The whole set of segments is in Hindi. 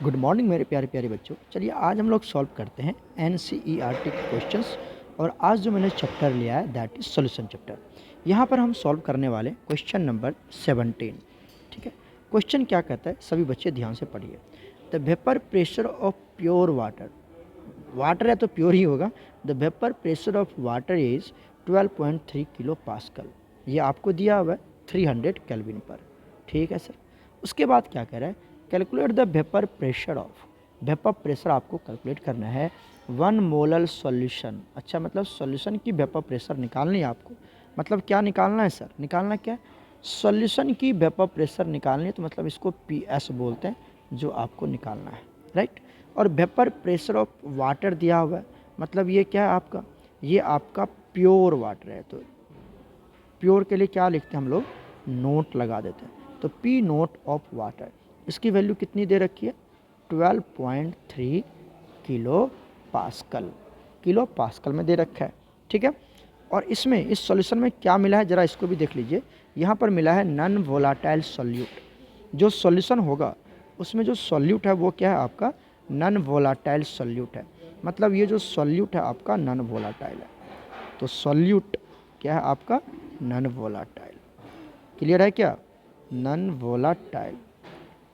गुड मॉर्निंग मेरे प्यारे प्यारे बच्चों। चलिए आज हम लोग सॉल्व करते हैं एनसीईआरटी के क्वेश्चंस। और आज जो मैंने चैप्टर लिया है दैट इज सॉल्यूशन चैप्टर। यहाँ पर हम सॉल्व करने वाले क्वेश्चन नंबर 17। ठीक है, क्वेश्चन क्या कहता है सभी बच्चे ध्यान से पढ़िए। The vapour pressure of pure water, water है तो प्योर ही होगा। The vapour pressure of water is 12.3 kilo pascal. ये आपको दिया हुआ है 300 केल्विन पर। ठीक है सर। उसके बाद क्या कह रहा है, calculate the vapour pressure of, vapour pressure आपको कैलकुलेट करना है 1 मोलर सॉल्यूशन। अच्छा, मतलब सॉल्यूशन की वेपर प्रेशर निकालनी है आपको। मतलब क्या निकालना है सर, निकालना क्या है, सॉल्यूशन की वेपर प्रेशर निकालनी है, तो मतलब इसको पीएस बोलते हैं, जो आपको निकालना है, राइट। और वेपर प्रेशर ऑफ वाटर दिया हुआ है, मतलब ये क्या है आपका, ये आपका प्योर वाटर है। तो प्योर के लिए क्या लिखते हैं हम लोग, नोट लगा देते हैं। तो पी नोट ऑफ वाटर, इसकी वैल्यू कितनी दे रखी है, 12.3 किलो पास्कल, किलो पास्कल में दे रखा है। ठीक है। और इसमें इस सॉल्यूशन में क्या मिला है जरा इसको भी देख लीजिए। यहाँ पर मिला है नॉन वोलाटाइल सॉल्यूट। जो सॉल्यूशन होगा उसमें जो सॉल्यूट है वो क्या है आपका, नॉन वोलाटाइल सॉल्यूट है। मतलब ये जो सॉल्यूट है आपका नॉन वोलाटाइल है। तो सॉल्यूट क्या है आपका, नॉन वोलाटाइल। क्लियर है क्या, नॉन वोलाटाइल।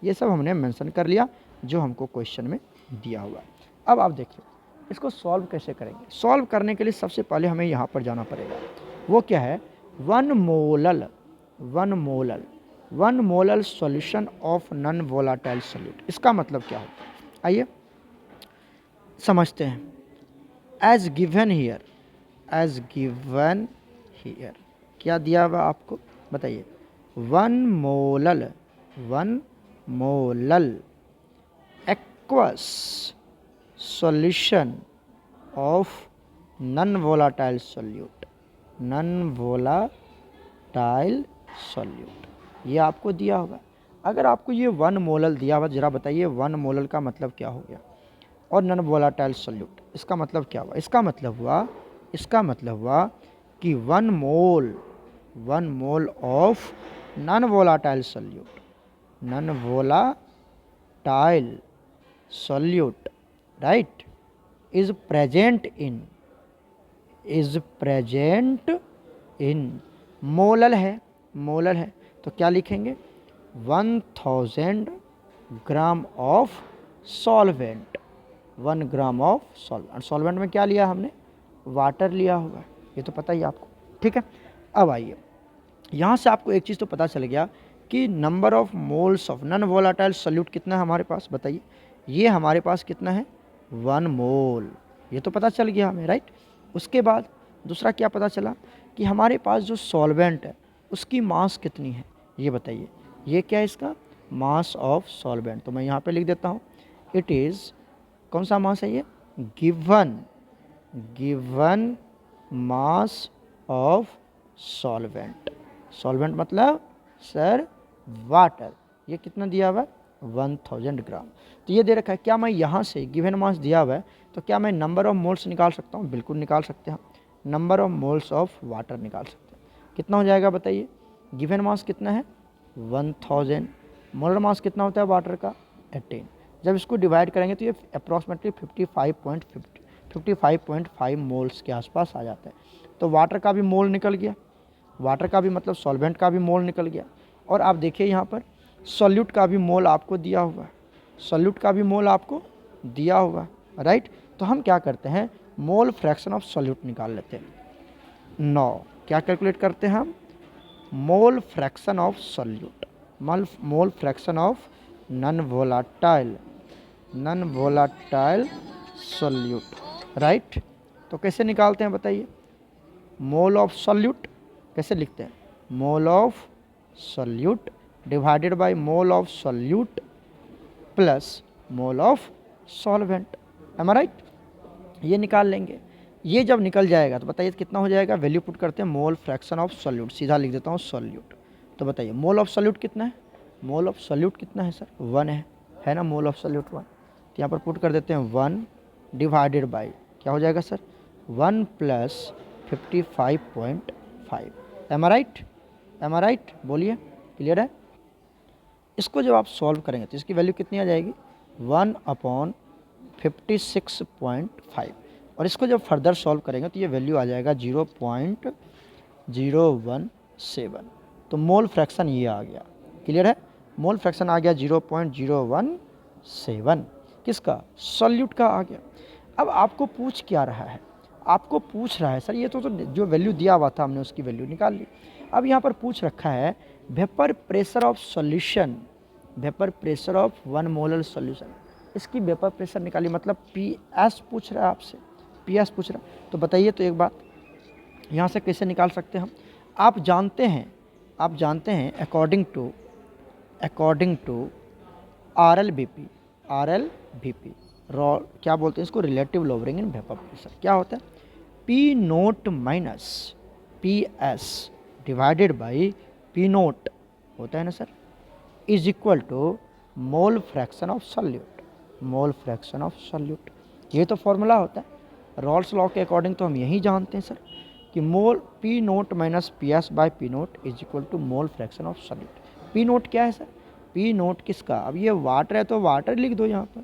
ये सब हमने मेंशन कर लिया जो हमको क्वेश्चन में दिया हुआ है। अब आप देखिए इसको सॉल्व कैसे करेंगे। सॉल्व करने के लिए सबसे पहले हमें यहाँ पर जाना पड़ेगा। वो क्या है, one molal solution of non volatile solute. इसका मतलब क्या होता है, आइए समझते हैं। As given here, as given here क्या दिया हुआ आपको बताइए, one molal aqueous solution of non volatile solute, non volatile solute, ये आपको दिया होगा। अगर आपको ये 1 मोलल दिया हुआ, जरा बताइए 1 मोलल का मतलब क्या हो गया, और नॉन वोलाटाइल सॉल्यूट इसका मतलब क्या हुआ। इसका मतलब हुआ कि 1 mole of non volatile solute, non volatile solute, right, is present in molal है, तो क्या लिखेंगे, 1000 gram of solvent, 1 gram of solvent. Solvent में क्या लिया हमने, वाटर लिया होगा, ये तो पता ही आपको। ठीक है। अब आइए यहाँ से आपको एक चीज़ तो पता चल गया कि number of moles of non volatile solute कितना है हमारे पास, बताइए। ये हमारे पास कितना है, 1 मोल, ये तो पता चल गया हमें, राइट। उसके बाद दूसरा क्या पता चला कि हमारे पास जो सॉल्वेंट है उसकी मास कितनी है, ये बताइए। ये क्या है इसका, मास ऑफ सॉल्वेंट। तो मैं यहाँ पे लिख देता हूँ, इट इज़, कौन सा मास है ये, given mass of solvent. Solvent मतलब सर वाटर, ये कितना दिया हुआ है, 1000 ग्राम। तो ये दे रखा है। क्या मैं यहाँ से गिवन मास दिया हुआ है तो क्या मैं नंबर ऑफ मोल्स निकाल सकता हूँ, बिल्कुल निकाल सकते हैं। Number of moles of water निकाल सकते हैं, कितना हो जाएगा बताइए। गिवन मास कितना है 1000, मोलर मास कितना होता है वाटर का 18। जब इसको डिवाइड करेंगे तो ये अप्रॉक्सीमेटली 55.5 मोल्स के आसपास आ जाता है। तो वाटर का भी मोल निकल गया, वाटर का भी मतलब सॉल्वेंट का भी मोल निकल गया। और आप देखिए यहाँ पर सॉल्यूट का भी मोल आपको दिया हुआ है, सॉल्यूट का भी मोल आपको दिया हुआ है, राइट। तो हम क्या करते हैं, मोल फ्रैक्शन ऑफ सॉल्यूट निकाल लेते हैं। 9 क्या कैलकुलेट करते हैं हम, मोल fraction of solute, mole fraction of non volatile solute, right. तो कैसे निकालते हैं बताइए, मोल ऑफ सॉल्यूट कैसे लिखते हैं, mole of solute divided by mole of solute plus mole of solvent, am I right. ये निकाल लेंगे। ये जब निकल जाएगा तो बताइए कितना हो जाएगा, वैल्यू पुट करते हैं मोल फ्रैक्शन ऑफ सॉल्यूट, सीधा लिख देता हूँ सॉल्यूट। तो बताइए मोल ऑफ सॉल्यूट कितना है, मोल ऑफ सॉल्यूट कितना है सर, 1 है ना, मोल ऑफ सॉल्यूट 1। तो यहाँ पर पुट कर देते हैं 1 डिवाइडेड बाई क्या हो जाएगा sir, 1 plus 55.5, M I right, बोलिए क्लियर है। इसको जब आप सॉल्व करेंगे तो इसकी वैल्यू कितनी आ जाएगी, 1/56.5 और इसको जब फर्दर सॉल्व करेंगे तो ये वैल्यू आ जाएगा 0.017। तो मोल फ्रैक्शन ये आ गया। क्लियर है? मोल फ्रैक्शन आ गया 0.017 किसका? सॉल्यूट का आ गया। अब आपको पूछ क्या रहा है? आपको पूछ रहा है सर ये तो जो वैल्यू दिया हुआ था हमने उसकी वैल्यू निकाल ली। अब यहाँ पर पूछ रखा है vapour pressure of solution, vapour pressure of 1 molar solution, इसकी वेपर प्रेशर निकाली, मतलब PS पूछ रहा है आपसे, PS पूछ रहा है। तो बताइए तो एक बात, यहाँ से कैसे निकाल सकते हैं हम? आप जानते हैं अकॉर्डिंग टू RLBP क्या बोलते हैं इसको? Relative lowering in vapour pressure. क्या होता है? P0 minus PS divided by P0 होता है ना sir, is equal to mole fraction of solute, mole fraction of solute. ये तो फॉर्मूला होता है रॉल्स लॉ के अकॉर्डिंग, तो हम यही जानते हैं सर कि mole P0 minus PS by P0 is equal to mole fraction of solute. P0 क्या है सर? P0 किसका? अब ये वाटर है तो वाटर लिख दो यहाँ पर,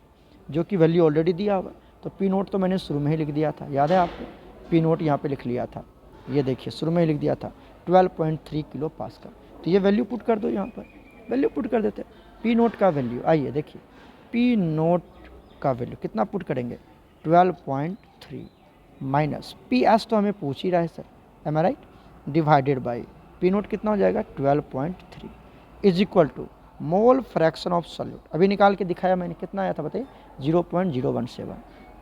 जो कि वैल्यू ऑलरेडी दिया हुआ। तो P0 तो मैंने शुरू में ही लिख दिया था, याद है आपको? P0 यहाँ पे लिख लिया था, ये देखिए शुरू में ही लिख दिया था 12.3 किलो पास्कल। तो ये वैल्यू पुट कर दो, यहाँ पर वैल्यू पुट कर देते हैं। P0 का वैल्यू आइए देखिए, P0 का वैल्यू कितना पुट करेंगे? 12.3 माइनस PS तो हमें पूछ ही रहा है sir, am I right, divided by P0 कितना हो जाएगा? 12.3 is equal to mole fraction of solute. अभी निकाल के दिखाया मैंने, कितना आया था बताइए? 0.017।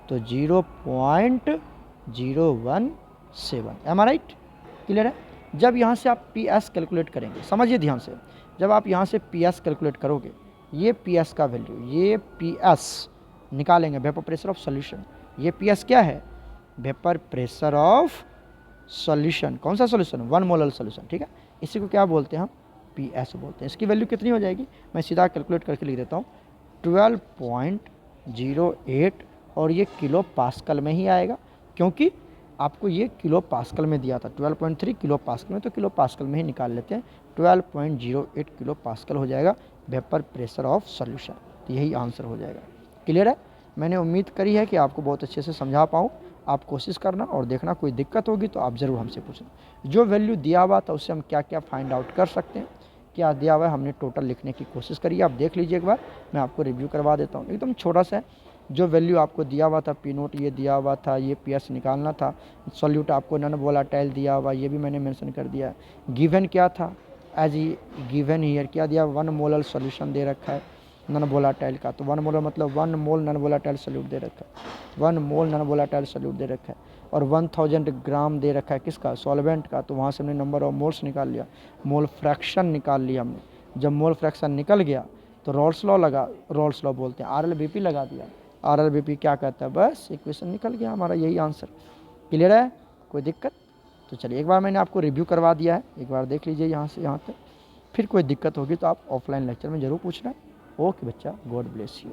तो 0.017, एम आई राइट? क्लियर है? जब यहाँ से आप PS कैलकुलेट करेंगे, समझिए ध्यान से, जब आप यहाँ से PS कैलकुलेट करोगे, ये PS का वैल्यू, ये PS निकालेंगे वेपर प्रेशर ऑफ सॉल्यूशन। ये PS क्या है? Vapour pressure of solution. कौन सा सॉल्यूशन? 1 मोलर सॉल्यूशन, ठीक है। इसी को क्या बोलते हैं हम? PS बोलते हैं। इसकी वैल्यू कितनी हो जाएगी? मैं सीधा कैलकुलेट करके लिख देता हूँ, 12.08 और ये किलो पास्कल में ही आएगा, क्योंकि आपको ये किलो पास्कल में दिया था। 12.3 किलो पास्कल में, तो किलो पास्कल में ही निकाल लेते हैं। 12.08 किलो पास्कल हो जाएगा वेपर प्रेशर ऑफ सॉल्यूशन। तो यही आंसर हो जाएगा। क्लियर है? मैंने उम्मीद करी है कि आपको बहुत अच्छे से समझा पाऊँ। आप कोशिश करना और देखना, कोई दिक्कत होगी तो आप ज़रूर हमसे पूछना। जो वैल्यू दिया हुआ था उससे हम क्या क्या फाइंड आउट कर सकते हैं, क्या दिया हुआ है, हमने टोटल लिखने की कोशिश करी है। आप देख लीजिए एक बार, मैं आपको रिव्यू करवा देता हूँ। एकदम छोटा सा है, जो वैल्यू आपको दिया हुआ था P0 ये दिया हुआ था, ये PS निकालना था। सॉल्यूट आपको नॉन वोलेटाइल दिया हुआ, ये भी मैंने मेंशन कर दिया। गिवन क्या था? एज ई गिवन ईयर क्या दिया? 1 मोलर सॉल्यूशन दे रखा है नॉन वोलेटाइल का। तो 1 मोलर मतलब 1 मोल नॉन वोलेटाइल सॉल्यूट दे रखा है, 1 मोल नॉन वोलेटाइल सॉल्यूट दे रखा है। और 1000 ग्राम दे रखा है किसका? सॉल्वेंट का। तो वहाँ से हमने नंबर ऑफ मोल्स निकाल लिया, मोल फ्रैक्शन निकाल लिया हमने। जब मोल फ्रैक्शन निकल गया तो रॉल्स लॉ बोलते हैं, RLBP लगा दिया। RLBP क्या कहता है? बस इक्वेशन निकल गया हमारा, यही आंसर। क्लियर है? कोई दिक्कत? तो चलिए, एक बार मैंने आपको रिव्यू करवा दिया है, एक बार देख लीजिए यहाँ से यहाँ तक। फिर कोई दिक्कत होगी तो आप ऑफलाइन लेक्चर में ज़रूर पूछना। ओके बच्चा, गॉड ब्लेस यू।